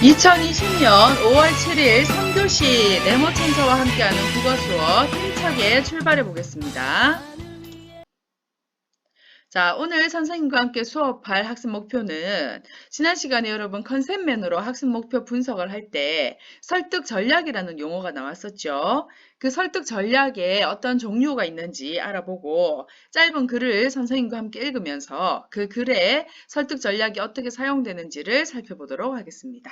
2020년 5월 7일 3교시 네모천사와 함께하는 국어 수업 힘차게 출발해 보겠습니다. 자, 오늘 선생님과 함께 수업할 학습 목표는 지난 시간에 여러분 컨셉맨으로 학습 목표 분석을 할 때 설득 전략이라는 용어가 나왔었죠. 그 설득 전략에 어떤 종류가 있는지 알아보고 짧은 글을 선생님과 함께 읽으면서 그 글에 설득 전략이 어떻게 사용되는지를 살펴보도록 하겠습니다.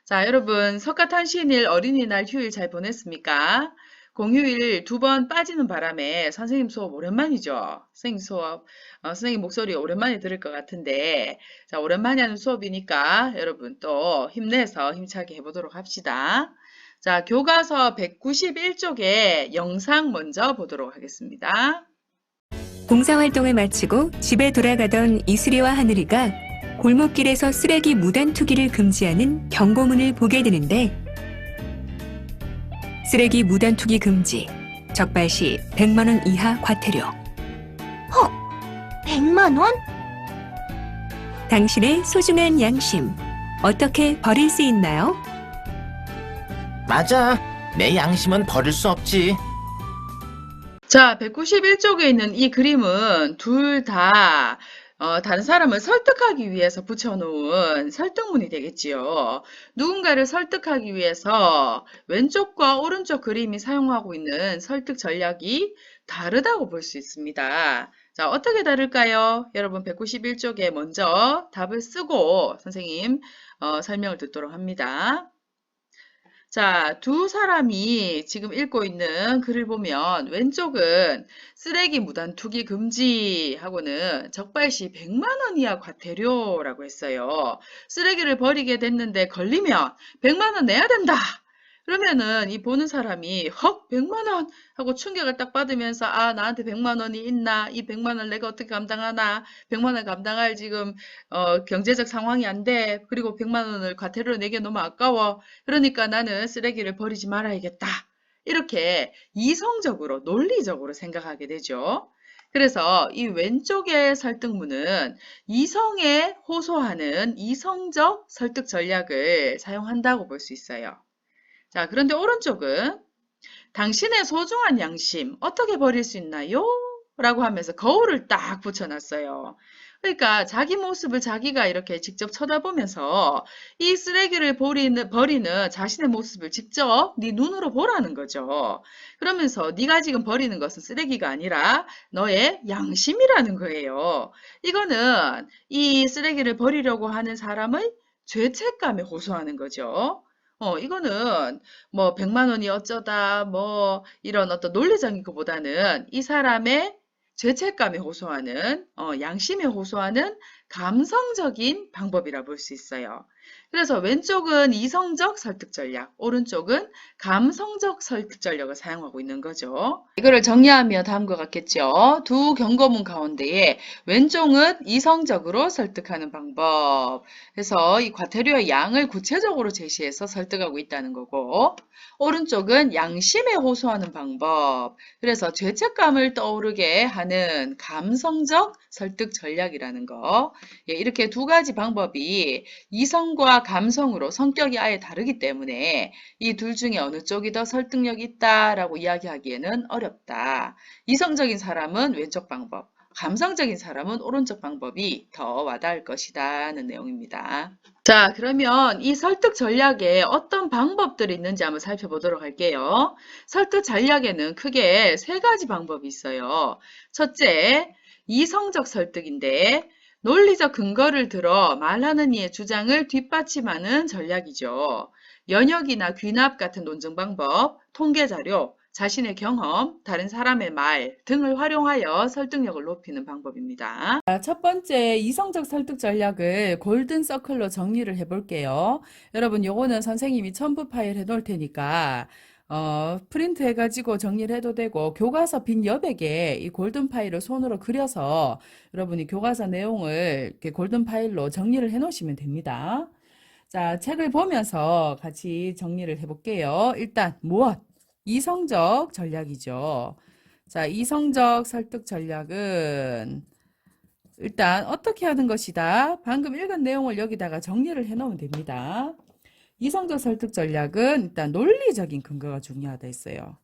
자, 여러분, 석가탄신일 어린이날 휴일 잘 보냈습니까? 공휴일 2번 빠지는 바람에 선생님 수업 오랜만이죠? 선생님 수업, 선생님 목소리 오랜만에 들을 것 같은데, 자, 오랜만에 하는 수업이니까 여러분 또 힘내서 힘차게 해보도록 합시다. 자, 교과서 191쪽에 영상 먼저 보도록 하겠습니다. 봉사활동을 마치고 집에 돌아가던 이슬이와 하늘이가 골목길에서 쓰레기 무단 투기를 금지하는 경고문을 보게 되는데 쓰레기 무단 투기 금지, 적발시 100만 원 이하 과태료. 100만 원? 당신의 소중한 양심, 어떻게 버릴 수 있나요? 맞아. 내 양심은 버릴 수 없지. 자, 191쪽에 있는 이 그림은 둘 다 다른 사람을 설득하기 위해서 붙여놓은 설득문이 되겠지요. 누군가를 설득하기 위해서 왼쪽과 오른쪽 그림이 사용하고 있는 설득 전략이 다르다고 볼 수 있습니다. 자, 어떻게 다를까요? 여러분 191쪽에 먼저 답을 쓰고 선생님 설명을 듣도록 합니다. 자, 두 사람이 지금 읽고 있는 글을 보면 왼쪽은 쓰레기 무단 투기 금지하고는 적발시 100만 원 이하 과태료라고 했어요. 쓰레기를 버리게 됐는데 걸리면 100만 원 내야 된다. 그러면은 이 보는 사람이 헉 100만 원 하고 충격을 딱 받으면서 아 나한테 100만 원이 있나 이 100만 원 내가 어떻게 감당하나 100만 원 감당할 지금 경제적 상황이 안 돼. 그리고 100만 원을 과태료로 내기 너무 아까워. 그러니까 나는 쓰레기를 버리지 말아야겠다. 이렇게 이성적으로 논리적으로 생각하게 되죠. 그래서 이 왼쪽의 설득문은 이성에 호소하는 이성적 설득 전략을 사용한다고 볼 수 있어요. 자, 그런데 오른쪽은 당신의 소중한 양심 어떻게 버릴 수 있나요? 라고 하면서 거울을 딱 붙여놨어요. 그러니까 자기 모습을 자기가 이렇게 직접 쳐다보면서 이 쓰레기를 버리는 자신의 모습을 직접 네 눈으로 보라는 거죠. 그러면서 네가 지금 버리는 것은 쓰레기가 아니라 너의 양심이라는 거예요. 이거는 이 쓰레기를 버리려고 하는 사람의 죄책감에 호소하는 거죠. 이거는 뭐 100만 원이 어쩌다 뭐 이런 어떤 논리적인 것보다는 이 사람의 죄책감에 호소하는 양심에 호소하는 감성적인 방법이라 볼 수 있어요. 그래서 왼쪽은 이성적 설득 전략, 오른쪽은 감성적 설득 전략을 사용하고 있는 거죠. 이거를 정리하면 다음과 같겠죠. 두 경고문 가운데에 왼쪽은 이성적으로 설득하는 방법. 그래서 이 과태료의 양을 구체적으로 제시해서 설득하고 있다는 거고, 오른쪽은 양심에 호소하는 방법. 그래서 죄책감을 떠오르게 하는 감성적 설득 전략이라는 거. 예, 이렇게 두 가지 방법이 이성과 감성으로 성격이 아예 다르기 때문에 이 둘 중에 어느 쪽이 더 설득력이 있다라고 이야기하기에는 어렵다. 이성적인 사람은 왼쪽 방법, 감성적인 사람은 오른쪽 방법이 더 와닿을 것이다는 내용입니다. 자, 그러면 이 설득 전략에 어떤 방법들이 있는지 한번 살펴보도록 할게요. 설득 전략에는 크게 세 가지 방법이 있어요. 첫째, 이성적 설득인데 논리적 근거를 들어 말하는 이의 주장을 뒷받침하는 전략이죠. 연역이나 귀납 같은 논증 방법, 통계 자료, 자신의 경험, 다른 사람의 말 등을 활용하여 설득력을 높이는 방법입니다. 첫 번째 이성적 설득 전략을 골든 서클로 정리를 해볼게요. 여러분 요거는 선생님이 첨부 파일 해놓을 테니까 프린트 해가지고 정리를 해도 되고 교과서 빈 여백에 이 골든 파일을 손으로 그려서 여러분이 교과서 내용을 이렇게 골든 파일로 정리를 해 놓으시면 됩니다. 자, 책을 보면서 같이 정리를 해볼게요. 일단 무엇? 이성적 전략이죠. 자, 이성적 설득 전략은 일단 어떻게 하는 것이다. 방금 읽은 내용을 여기다가 정리를 해 놓으면 됩니다. 이성적 설득 전략은 일단 논리적인 근거가 중요하다 했어요.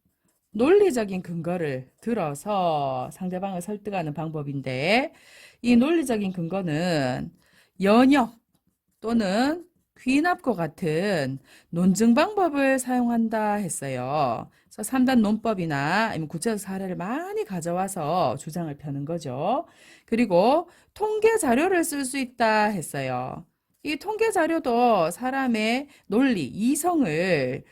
논리적인 근거를 들어서 상대방을 설득하는 방법인데 이 논리적인 근거는 연역 또는 귀납과 같은 논증 방법을 사용한다 했어요. 그래서 3단 논법이나 아니면 구체적 사례를 많이 가져와서 주장을 펴는 거죠. 그리고 통계 자료를 쓸 수 있다 했어요. 이 통계 자료도 사람의 논리, 이성을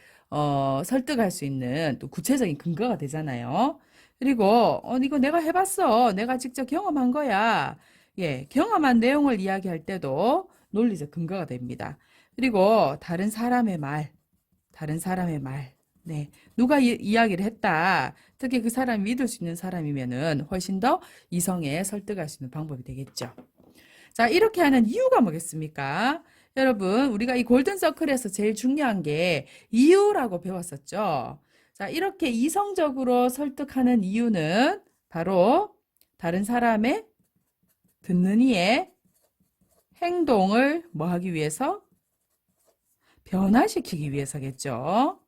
설득할 수 있는 또 구체적인 근거가 되잖아요. 그리고 이거 내가 해봤어. 내가 직접 경험한 거야. 예, 경험한 내용을 이야기할 때도 논리적 근거가 됩니다. 그리고 다른 사람의 말, 네, 누가 이야기를 했다. 특히 그 사람이 믿을 수 있는 사람이면은 훨씬 더 이성에 설득할 수 있는 방법이 되겠죠. 자, 이렇게 하는 이유가 뭐겠습니까? 여러분, 우리가 이 골든서클에서 제일 중요한 게 이유라고 배웠었죠. 자, 이렇게 이성적으로 설득하는 이유는 바로 다른 사람의 듣는 이의 행동을 뭐 하기 위해서? 변화시키기 위해서겠죠.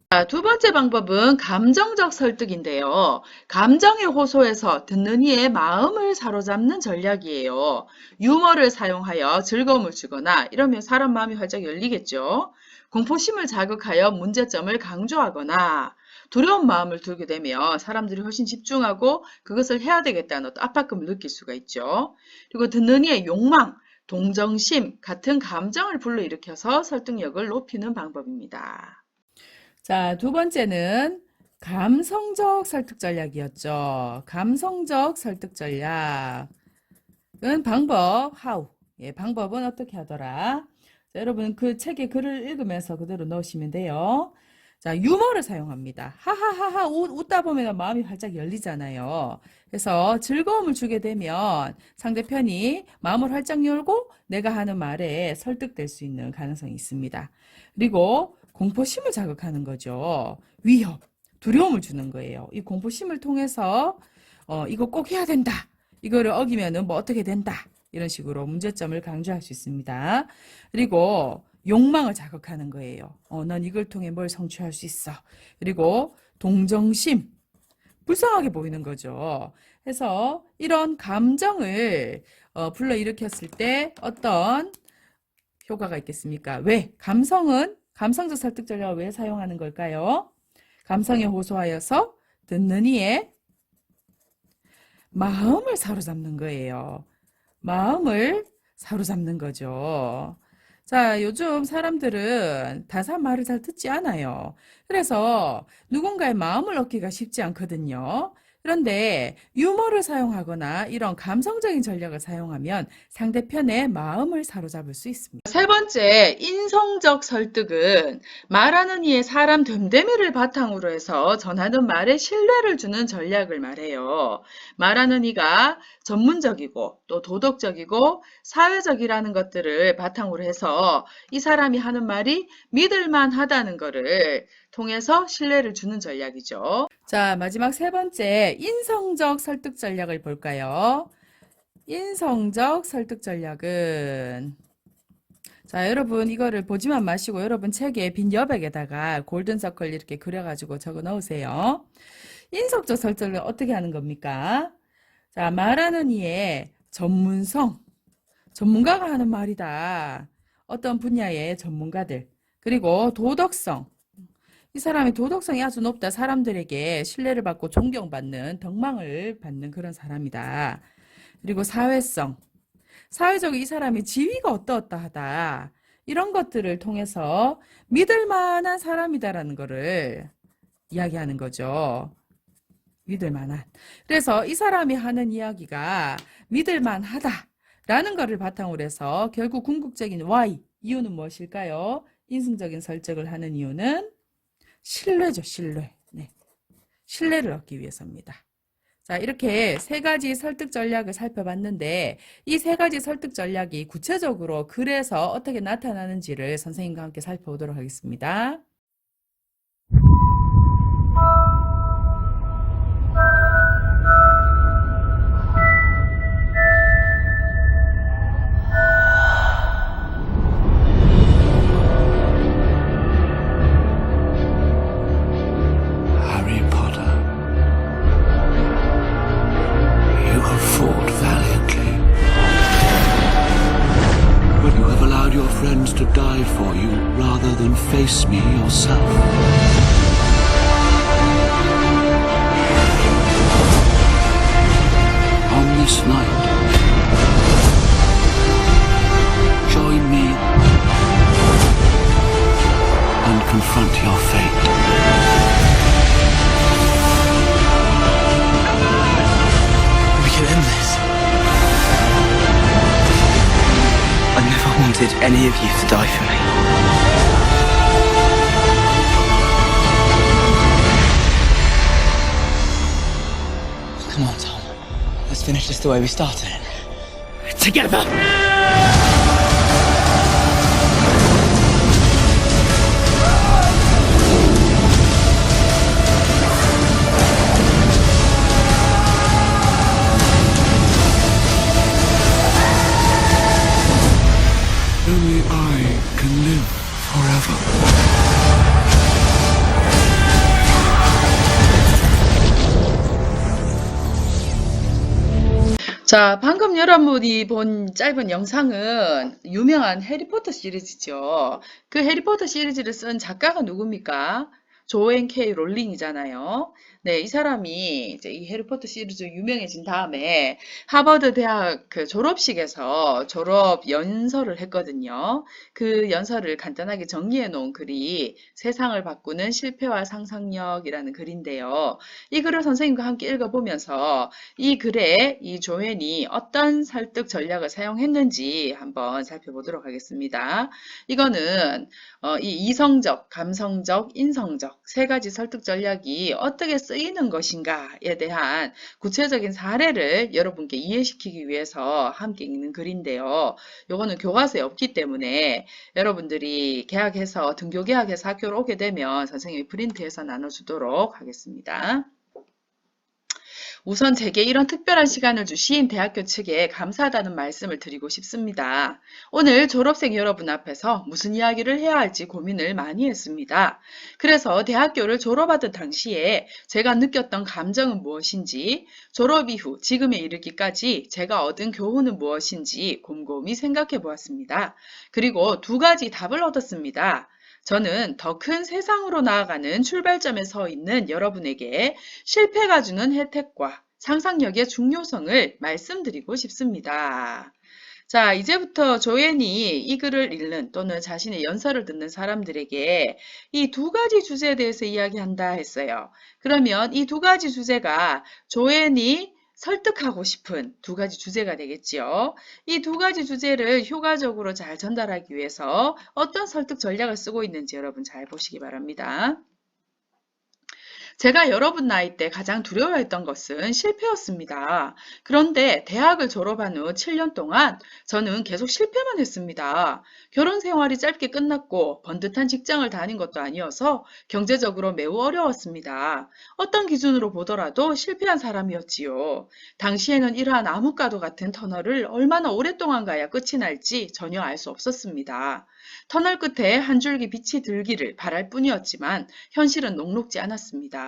자, 두 번째 방법은 감정적 설득인데요. 감정에 호소해서 듣는 이의 마음을 사로잡는 전략이에요. 유머를 사용하여 즐거움을 주거나 이러면 사람 마음이 활짝 열리겠죠. 공포심을 자극하여 문제점을 강조하거나 두려운 마음을 들게 되면 사람들이 훨씬 집중하고 그것을 해야 되겠다는 어떤 압박감을 느낄 수가 있죠. 그리고 듣는 이의 욕망, 동정심 같은 감정을 불러일으켜서 설득력을 높이는 방법입니다. 자, 두 번째는 감성적 설득 전략이었죠. 감성적 설득 전략은 방법, how. 예, 방법은 어떻게 하더라? 자, 여러분 그 책에 글을 읽으면서 그대로 넣으시면 돼요. 자, 유머를 사용합니다. 하하하하 웃다 보면 마음이 활짝 열리잖아요. 그래서 즐거움을 주게 되면 상대편이 마음을 활짝 열고 내가 하는 말에 설득될 수 있는 가능성이 있습니다. 그리고 공포심을 자극하는 거죠. 위협, 두려움을 주는 거예요. 이 공포심을 통해서 이거 꼭 해야 된다. 이거를 어기면은 뭐 어떻게 된다. 이런 식으로 문제점을 강조할 수 있습니다. 그리고 욕망을 자극하는 거예요. 넌 이걸 통해 뭘 성취할 수 있어. 그리고 동정심, 불쌍하게 보이는 거죠. 그래서 이런 감정을 불러일으켰을 때 어떤 효과가 있겠습니까? 왜? 감성적 설득 전략을 왜 사용하는 걸까요? 감성에 호소하여서 듣는 이의 마음을 사로잡는 거예요. 마음을 사로잡는 거죠. 자, 요즘 사람들은 다산 말을 잘 듣지 않아요. 그래서 누군가의 마음을 얻기가 쉽지 않거든요. 그런데 유머를 사용하거나 이런 감성적인 전략을 사용하면 상대편의 마음을 사로잡을 수 있습니다. 세 번째, 인성적 설득은 말하는 이의 사람 됨됨이를 바탕으로 해서 전하는 말에 신뢰를 주는 전략을 말해요. 말하는 이가 전문적이고 또 도덕적이고 사회적이라는 것들을 바탕으로 해서 이 사람이 하는 말이 믿을만 하다는 것을 통해서 신뢰를 주는 전략이죠. 자, 마지막 세 번째, 인성적 설득 전략을 볼까요? 인성적 설득 전략은 자, 여러분 이거를 보지만 마시고 여러분 책에 빈 여백에다가 골든서클 이렇게 그려가지고 적어 넣으세요. 인성적 설득을 어떻게 하는 겁니까? 자, 말하는 이의 전문성, 전문가가 하는 말이다. 어떤 분야의 전문가들, 그리고 도덕성, 이 사람의 도덕성이 아주 높다. 사람들에게 신뢰를 받고 존경받는, 덕망을 받는 그런 사람이다. 그리고 사회성, 사회적으로 이 사람의 지위가 어떠어떠하다. 이런 것들을 통해서 믿을 만한 사람이다라는 거를 이야기하는 거죠. 믿을 만한. 그래서 이 사람이 하는 이야기가 믿을 만하다라는 거를 바탕으로 해서 결국 궁극적인 why, 이유는 무엇일까요? 인성적인 설득을 하는 이유는 신뢰죠, 신뢰. 네. 신뢰를 얻기 위해서입니다. 자, 이렇게 세 가지 설득 전략을 살펴봤는데 이 세 가지 설득 전략이 구체적으로 글에서 어떻게 나타나는지를 선생님과 함께 살펴보도록 하겠습니다. your friends to die for you rather than face me yourself. On this night, join me and confront your fate. We can end this. I never wanted any of you to die for me. Come on, Tom. Let's finish this the way we started. Together! Only I can live forever. 자, 방금 여러분이 본 짧은 영상은 유명한 해리포터 시리즈죠. 그 해리포터 시리즈를 쓴 작가가 누굽니까? 조앤 K 롤링이잖아요. 네, 이 사람이 이제 이 해리포터 시리즈 유명해진 다음에 하버드 대학 그 졸업식에서 졸업 연설을 했거든요. 그 연설을 간단하게 정리해 놓은 글이 세상을 바꾸는 실패와 상상력이라는 글인데요. 이 글을 선생님과 함께 읽어보면서 이 글에 이 조앤이 어떤 설득 전략을 사용했는지 한번 살펴보도록 하겠습니다. 이거는 이 이성적, 감성적, 인성적 세 가지 설득 전략이 어떻게 쓰이는 것인가에 대한 구체적인 사례를 여러분께 이해시키기 위해서 함께 읽는 글인데요. 요거는 교과서에 없기 때문에 여러분들이 개학해서 등교 개학해서 학교를 오게 되면 선생님이 프린트해서 나눠주도록 하겠습니다. 우선 제게 이런 특별한 시간을 주신 대학교 측에 감사하다는 말씀을 드리고 싶습니다. 오늘 졸업생 여러분 앞에서 무슨 이야기를 해야 할지 고민을 많이 했습니다. 그래서 대학교를 졸업하던 당시에 제가 느꼈던 감정은 무엇인지, 졸업 이후 지금에 이르기까지 제가 얻은 교훈은 무엇인지 곰곰이 생각해 보았습니다. 그리고 두 가지 답을 얻었습니다. 저는 더 큰 세상으로 나아가는 출발점에 서 있는 여러분에게 실패가 주는 혜택과 상상력의 중요성을 말씀드리고 싶습니다. 자, 이제부터 조앤이 이 글을 읽는 또는 자신의 연설을 듣는 사람들에게 이 두 가지 주제에 대해서 이야기한다 했어요. 그러면 이 두 가지 주제가 조앤이 설득하고 싶은 두 가지 주제가 되겠지요. 이 두 가지 주제를 효과적으로 잘 전달하기 위해서 어떤 설득 전략을 쓰고 있는지 여러분 잘 보시기 바랍니다. 제가 여러분 나이 때 가장 두려워했던 것은 실패였습니다. 그런데 대학을 졸업한 후 7년 동안 저는 계속 실패만 했습니다. 결혼 생활이 짧게 끝났고 번듯한 직장을 다닌 것도 아니어서 경제적으로 매우 어려웠습니다. 어떤 기준으로 보더라도 실패한 사람이었지요. 당시에는 이러한 암흑과도 같은 터널을 얼마나 오랫동안 가야 끝이 날지 전혀 알 수 없었습니다. 터널 끝에 한 줄기 빛이 들기를 바랄 뿐이었지만 현실은 녹록지 않았습니다.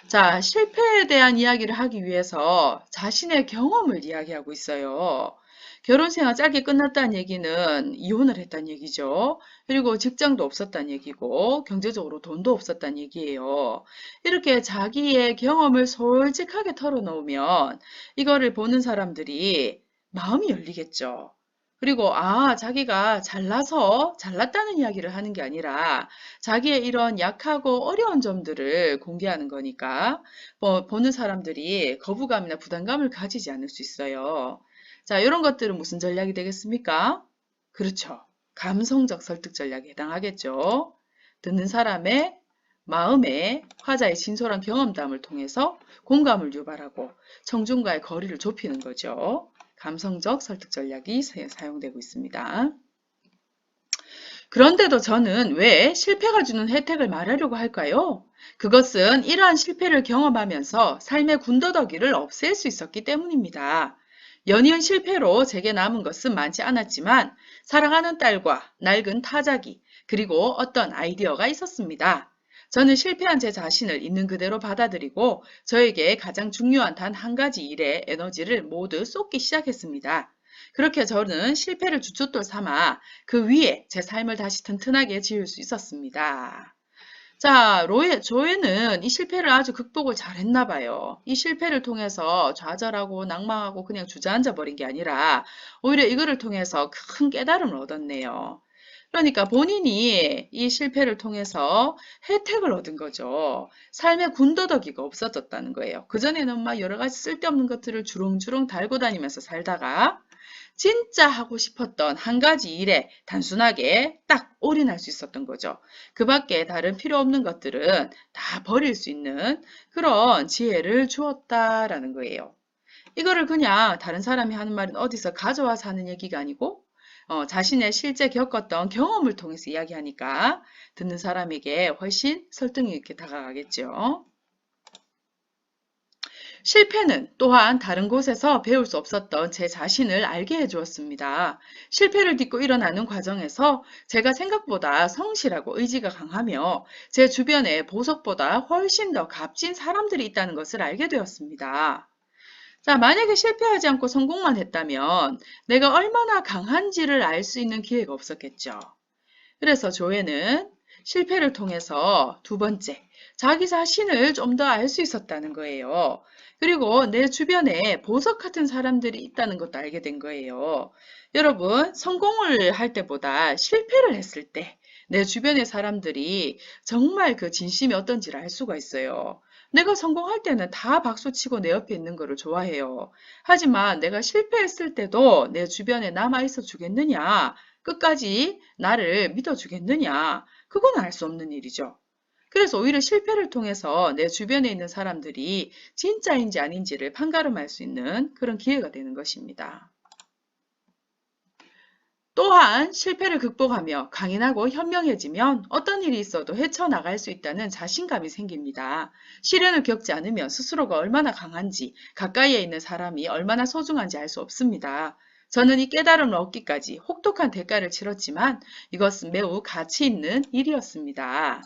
자, 실패에 대한 이야기를 하기 위해서 자신의 경험을 이야기하고 있어요. 결혼 생활 짧게 끝났다는 얘기는 이혼을 했다는 얘기죠. 그리고 직장도 없었다는 얘기고 경제적으로 돈도 없었다는 얘기예요. 이렇게 자기의 경험을 솔직하게 털어놓으면 이거를 보는 사람들이 마음이 열리겠죠. 그리고 자기가 잘났다는 이야기를 하는 게 아니라 자기의 이런 약하고 어려운 점들을 공개하는 거니까 보는 사람들이 거부감이나 부담감을 가지지 않을 수 있어요. 자, 이런 것들은 무슨 전략이 되겠습니까? 그렇죠. 감성적 설득 전략에 해당하겠죠. 듣는 사람의 마음에 화자의 진솔한 경험담을 통해서 공감을 유발하고 청중과의 거리를 좁히는 거죠. 감성적 설득 전략이 사용되고 있습니다. 그런데도 저는 왜 실패가 주는 혜택을 말하려고 할까요? 그것은 이러한 실패를 경험하면서 삶의 군더더기를 없앨 수 있었기 때문입니다. 연이은 실패로 제게 남은 것은 많지 않았지만 사랑하는 딸과 낡은 타자기 그리고 어떤 아이디어가 있었습니다. 저는 실패한 제 자신을 있는 그대로 받아들이고 저에게 가장 중요한 단 한 가지 일에 에너지를 모두 쏟기 시작했습니다. 그렇게 저는 실패를 주춧돌 삼아 그 위에 제 삶을 다시 튼튼하게 지을 수 있었습니다. 자, 조에는 이 실패를 아주 극복을 잘했나 봐요. 이 실패를 통해서 좌절하고 낭망하고 그냥 주저앉아 버린 게 아니라 오히려 이거를 통해서 큰 깨달음을 얻었네요. 그러니까 본인이 이 실패를 통해서 혜택을 얻은 거죠. 삶의 군더더기가 없어졌다는 거예요. 그전에는 막 여러 가지 쓸데없는 것들을 주렁주렁 달고 다니면서 살다가 진짜 하고 싶었던 한 가지 일에 단순하게 딱 올인할 수 있었던 거죠. 그 밖에 다른 필요 없는 것들은 다 버릴 수 있는 그런 지혜를 주었다라는 거예요. 이거를 그냥 다른 사람이 하는 말은 어디서 가져와서 하는 얘기가 아니고 자신의 실제 겪었던 경험을 통해서 이야기하니까 듣는 사람에게 훨씬 설득력 있게 다가가겠죠. 실패는 또한 다른 곳에서 배울 수 없었던 제 자신을 알게 해주었습니다. 실패를 딛고 일어나는 과정에서 제가 생각보다 성실하고 의지가 강하며 제 주변에 보석보다 훨씬 더 값진 사람들이 있다는 것을 알게 되었습니다. 자, 만약에 실패하지 않고 성공만 했다면 내가 얼마나 강한지를 알 수 있는 기회가 없었겠죠. 그래서 조회는 실패를 통해서 두 번째, 자기 자신을 좀 더 알 수 있었다는 거예요. 그리고 내 주변에 보석 같은 사람들이 있다는 것도 알게 된 거예요. 여러분, 성공을 할 때보다 실패를 했을 때 내 주변의 사람들이 정말 그 진심이 어떤지를 알 수가 있어요. 내가 성공할 때는 다 박수치고 내 옆에 있는 거를 좋아해요. 하지만 내가 실패했을 때도 내 주변에 남아있어 주겠느냐? 끝까지 나를 믿어주겠느냐? 그건 알 수 없는 일이죠. 그래서 오히려 실패를 통해서 내 주변에 있는 사람들이 진짜인지 아닌지를 판가름할 수 있는 그런 기회가 되는 것입니다. 또한 실패를 극복하며 강인하고 현명해지면 어떤 일이 있어도 헤쳐나갈 수 있다는 자신감이 생깁니다. 시련을 겪지 않으면 스스로가 얼마나 강한지, 가까이에 있는 사람이 얼마나 소중한지 알 수 없습니다. 저는 이 깨달음을 얻기까지 혹독한 대가를 치렀지만 이것은 매우 가치 있는 일이었습니다.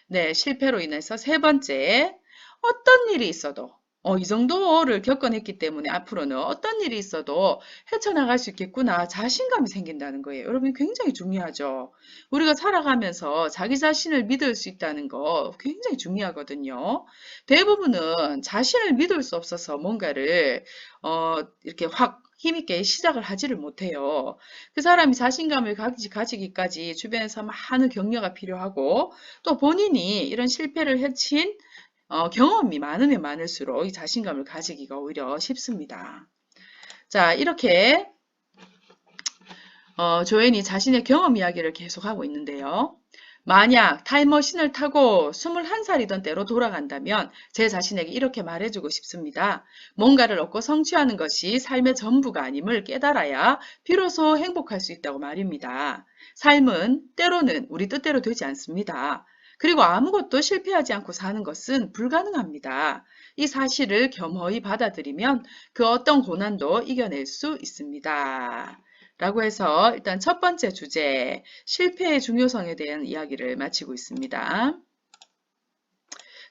네, 실패로 인해서 세 번째, 어떤 일이 있어도 이 정도를 겪어냈기 때문에 앞으로는 어떤 일이 있어도 헤쳐나갈 수 있겠구나 자신감이 생긴다는 거예요. 여러분 굉장히 중요하죠. 우리가 살아가면서 자기 자신을 믿을 수 있다는 거 굉장히 중요하거든요. 대부분은 자신을 믿을 수 없어서 뭔가를 이렇게 확 힘있게 시작을 하지를 못해요. 그 사람이 자신감을 가지기까지 주변에서 많은 격려가 필요하고 또 본인이 이런 실패를 해친 경험이 많으면 많을수록 이 자신감을 가지기가 오히려 쉽습니다. 자, 이렇게 조앤이 자신의 경험 이야기를 계속하고 있는데요. 만약 타임머신을 타고 21살이던 때로 돌아간다면 제 자신에게 이렇게 말해주고 싶습니다. 뭔가를 얻고 성취하는 것이 삶의 전부가 아님을 깨달아야 비로소 행복할 수 있다고 말입니다. 삶은 때로는 우리 뜻대로 되지 않습니다. 그리고 아무것도 실패하지 않고 사는 것은 불가능합니다. 이 사실을 겸허히 받아들이면 그 어떤 고난도 이겨낼 수 있습니다. 라고 해서 일단 첫 번째 주제, 실패의 중요성에 대한 이야기를 마치고 있습니다.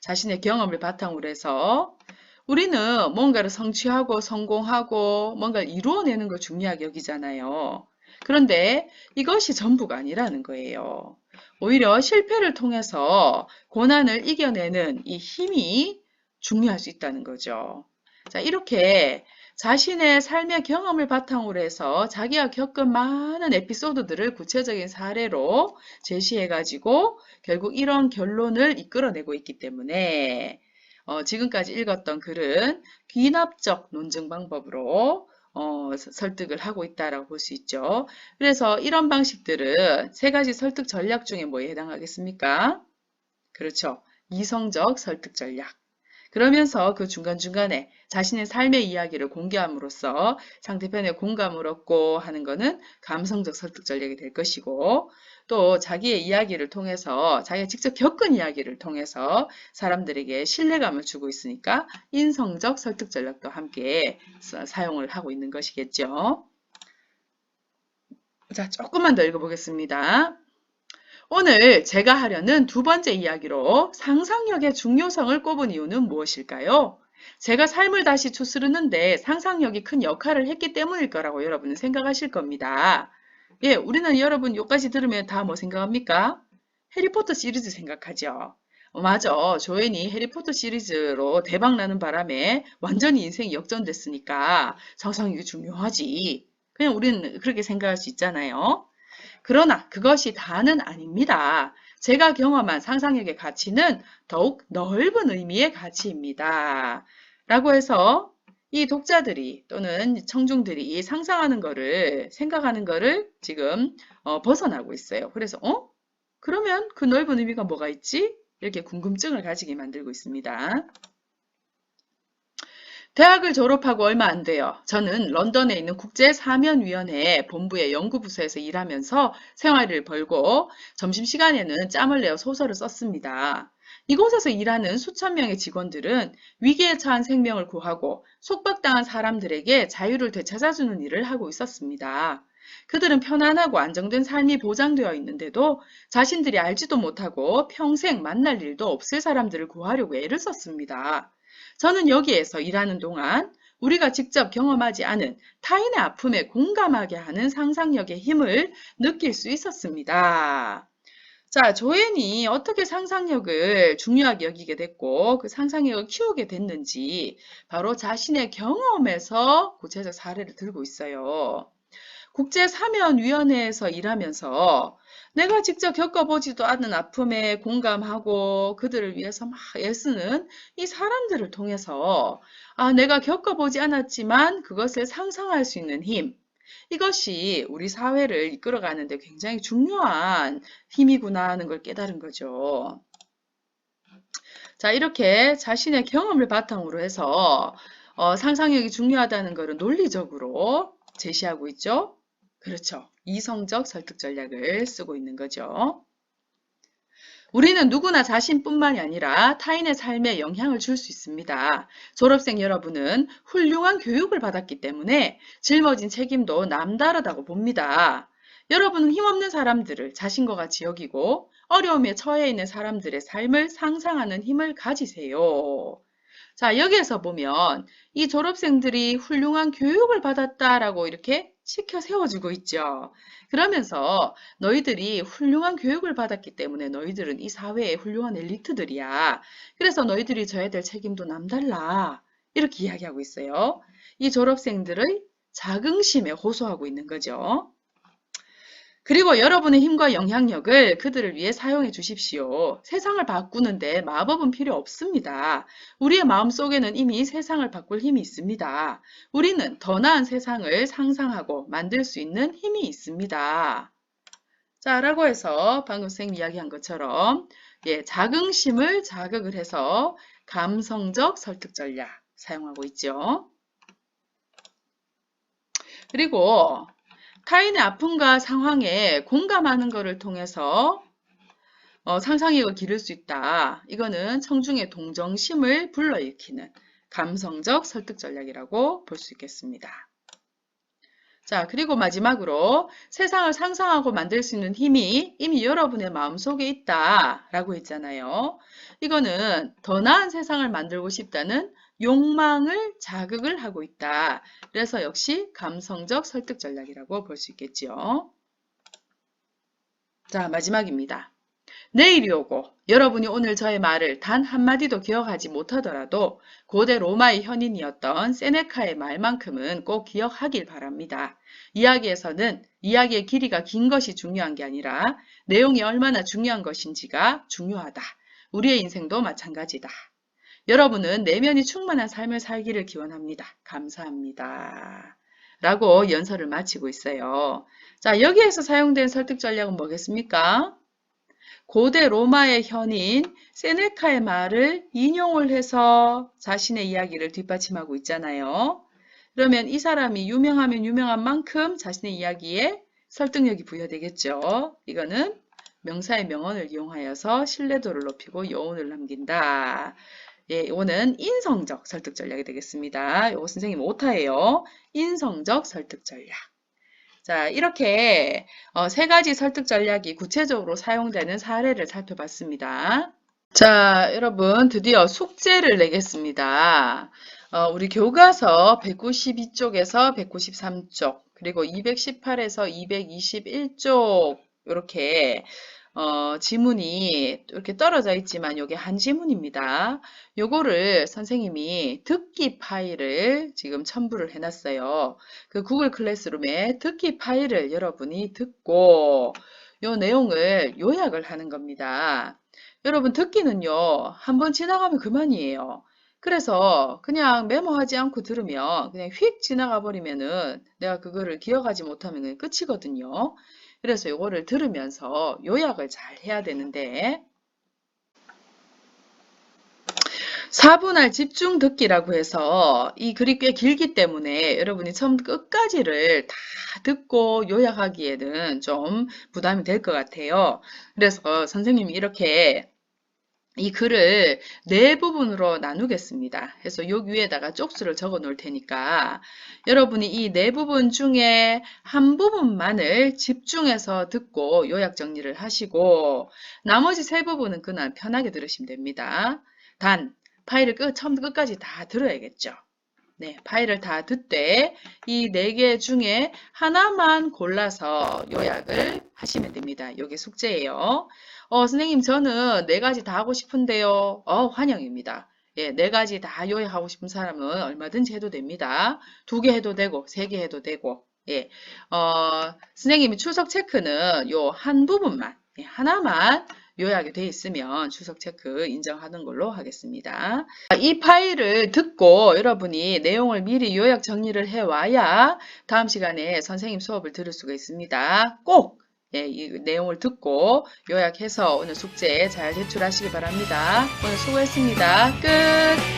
자신의 경험을 바탕으로 해서 우리는 뭔가를 성취하고 성공하고 뭔가를 이루어내는 걸 중요하게 여기잖아요. 그런데 이것이 전부가 아니라는 거예요. 오히려 실패를 통해서 고난을 이겨내는 이 힘이 중요할 수 있다는 거죠. 자, 이렇게 자신의 삶의 경험을 바탕으로 해서 자기가 겪은 많은 에피소드들을 구체적인 사례로 제시해가지고 결국 이런 결론을 이끌어내고 있기 때문에 지금까지 읽었던 글은 귀납적 논증 방법으로 설득을 하고 있다라고 볼 수 있죠. 그래서 이런 방식들은 세 가지 설득 전략 중에 뭐에 해당하겠습니까? 그렇죠. 이성적 설득 전략. 그러면서 그 중간중간에 자신의 삶의 이야기를 공개함으로써 상대편에 공감을 얻고 하는 것은 감성적 설득 전략이 될 것이고 또 자기의 이야기를 통해서 자기가 직접 겪은 이야기를 통해서 사람들에게 신뢰감을 주고 있으니까 인성적 설득 전략도 함께 사용을 하고 있는 것이겠죠. 자, 조금만 더 읽어보겠습니다. 오늘 제가 하려는 두 번째 이야기로 상상력의 중요성을 꼽은 이유는 무엇일까요? 제가 삶을 다시 추스르는데 상상력이 큰 역할을 했기 때문일 거라고 여러분은 생각하실 겁니다. 예, 우리는 여러분 여기까지 들으면 다 뭐 생각합니까? 해리포터 시리즈 생각하죠. 맞아. 조앤이 해리포터 시리즈로 대박 나는 바람에 완전히 인생이 역전됐으니까 상상력이 중요하지. 그냥 우리는 그렇게 생각할 수 있잖아요. 그러나 그것이 다는 아닙니다. 제가 경험한 상상력의 가치는 더욱 넓은 의미의 가치입니다. 라고 해서 이 독자들이 또는 청중들이 이 상상하는 거를 생각하는 거를 지금 벗어나고 있어요. 그래서 그러면 그 넓은 의미가 뭐가 있지? 이렇게 궁금증을 가지게 만들고 있습니다. 대학을 졸업하고 얼마 안 돼요. 저는 런던에 있는 국제사면위원회 본부의 연구부서에서 일하면서 생활을 벌고 점심시간에는 짬을 내어 소설을 썼습니다. 이곳에서 일하는 수천 명의 직원들은 위기에 처한 생명을 구하고 속박당한 사람들에게 자유를 되찾아주는 일을 하고 있었습니다. 그들은 편안하고 안정된 삶이 보장되어 있는데도 자신들이 알지도 못하고 평생 만날 일도 없을 사람들을 구하려고 애를 썼습니다. 저는 여기에서 일하는 동안 우리가 직접 경험하지 않은 타인의 아픔에 공감하게 하는 상상력의 힘을 느낄 수 있었습니다. 자, 조앤이 어떻게 상상력을 중요하게 여기게 됐고 그 상상력을 키우게 됐는지 바로 자신의 경험에서 구체적 사례를 들고 있어요. 국제사면위원회에서 일하면서 내가 직접 겪어보지도 않은 아픔에 공감하고 그들을 위해서 막 애쓰는 이 사람들을 통해서 내가 겪어보지 않았지만 그것을 상상할 수 있는 힘, 이것이 우리 사회를 이끌어가는 데 굉장히 중요한 힘이구나 하는 걸 깨달은 거죠. 자, 이렇게 자신의 경험을 바탕으로 해서 상상력이 중요하다는 것을 논리적으로 제시하고 있죠. 그렇죠. 이성적 설득 전략을 쓰고 있는 거죠. 우리는 누구나 자신뿐만이 아니라 타인의 삶에 영향을 줄 수 있습니다. 졸업생 여러분은 훌륭한 교육을 받았기 때문에 짊어진 책임도 남다르다고 봅니다. 여러분은 힘없는 사람들을 자신과 같이 여기고 어려움에 처해 있는 사람들의 삶을 상상하는 힘을 가지세요. 자, 여기에서 보면 이 졸업생들이 훌륭한 교육을 받았다라고 이렇게 치켜 세워주고 있죠. 그러면서 너희들이 훌륭한 교육을 받았기 때문에 너희들은 이 사회의 훌륭한 엘리트들이야. 그래서 너희들이 져야 될 책임도 남달라. 이렇게 이야기하고 있어요. 이 졸업생들의 자긍심에 호소하고 있는 거죠. 그리고 여러분의 힘과 영향력을 그들을 위해 사용해 주십시오. 세상을 바꾸는데 마법은 필요 없습니다. 우리의 마음속에는 이미 세상을 바꿀 힘이 있습니다. 우리는 더 나은 세상을 상상하고 만들 수 있는 힘이 있습니다. 자, 라고 해서 방금 선생님 이야기한 것처럼 자긍심을 자극을 해서 감성적 설득 전략 사용하고 있죠. 그리고 타인의 아픔과 상황에 공감하는 것을 통해서 상상력을 기를 수 있다. 이거는 청중의 동정심을 불러일으키는 감성적 설득 전략이라고 볼 수 있겠습니다. 자, 그리고 마지막으로 세상을 상상하고 만들 수 있는 힘이 이미 여러분의 마음속에 있다라고 했잖아요. 이거는 더 나은 세상을 만들고 싶다는 욕망을 자극을 하고 있다. 그래서 역시 감성적 설득 전략이라고 볼 수 있겠지요. 자, 마지막입니다. 내일이 오고 여러분이 오늘 저의 말을 단 한마디도 기억하지 못하더라도 고대 로마의 현인이었던 세네카의 말만큼은 꼭 기억하길 바랍니다. 이야기에서는 이야기의 길이가 긴 것이 중요한 게 아니라 내용이 얼마나 중요한 것인지가 중요하다. 우리의 인생도 마찬가지다. 여러분은 내면이 충만한 삶을 살기를 기원합니다. 감사합니다. 라고 연설을 마치고 있어요. 자, 여기에서 사용된 설득 전략은 뭐겠습니까? 고대 로마의 현인 세네카의 말을 인용을 해서 자신의 이야기를 뒷받침하고 있잖아요. 그러면 이 사람이 유명하면 유명한 만큼 자신의 이야기에 설득력이 부여되겠죠. 이거는 명사의 명언을 이용하여서 신뢰도를 높이고 여운을 남긴다. 이거는 인성적 설득 전략이 되겠습니다. 이거 선생님 오타예요. 인성적 설득 전략. 자, 이렇게 세 가지 설득 전략이 구체적으로 사용되는 사례를 살펴봤습니다. 자, 여러분, 드디어 숙제를 내겠습니다. 우리 교과서 192쪽에서 193쪽, 그리고 218에서 221쪽, 이렇게, 지문이 이렇게 떨어져 있지만, 요게 한 지문입니다. 요거를 선생님이 듣기 파일을 지금 첨부를 해놨어요. 그 구글 클래스룸에 듣기 파일을 여러분이 듣고, 요 내용을 요약을 하는 겁니다. 여러분 듣기는요, 한번 지나가면 그만이에요. 그래서 그냥 메모하지 않고 들으면 그냥 휙 지나가 버리면은 내가 그거를 기억하지 못하면 끝이거든요. 그래서 요거를 들으면서 요약을 잘 해야 되는데 4분할 집중 듣기라고 해서 이 글이 꽤 길기 때문에 여러분이 처음 끝까지를 다 듣고 요약하기에는 좀 부담이 될 것 같아요. 그래서 선생님이 이렇게 이 글을 네 부분으로 나누겠습니다. 그래서 여기 위에다가 쪽수를 적어 놓을 테니까 여러분이 이 네 부분 중에 한 부분만을 집중해서 듣고 요약 정리를 하시고 나머지 세 부분은 그날 편하게 들으시면 됩니다. 단 파일을 처음부터 끝까지 다 들어야겠죠. 네, 파일을 다 듣되 이 네 개 중에 하나만 골라서 요약을 하시면 됩니다. 이게 숙제예요. 선생님 저는 네 가지 다 하고 싶은데요. 환영입니다. 예, 네 가지 다 요약하고 싶은 사람은 얼마든지 해도 됩니다. 2개 해도 되고 3개 해도 되고 예, 선생님이 출석 체크는 요 한 부분만 예, 하나만 요약이 돼 있으면 출석 체크 인정하는 걸로 하겠습니다. 이 파일을 듣고 여러분이 내용을 미리 요약 정리를 해와야 다음 시간에 선생님 수업을 들을 수가 있습니다. 꼭 예, 이 내용을 듣고 요약해서 오늘 숙제 잘 제출하시기 바랍니다. 오늘 수고했습니다. 끝!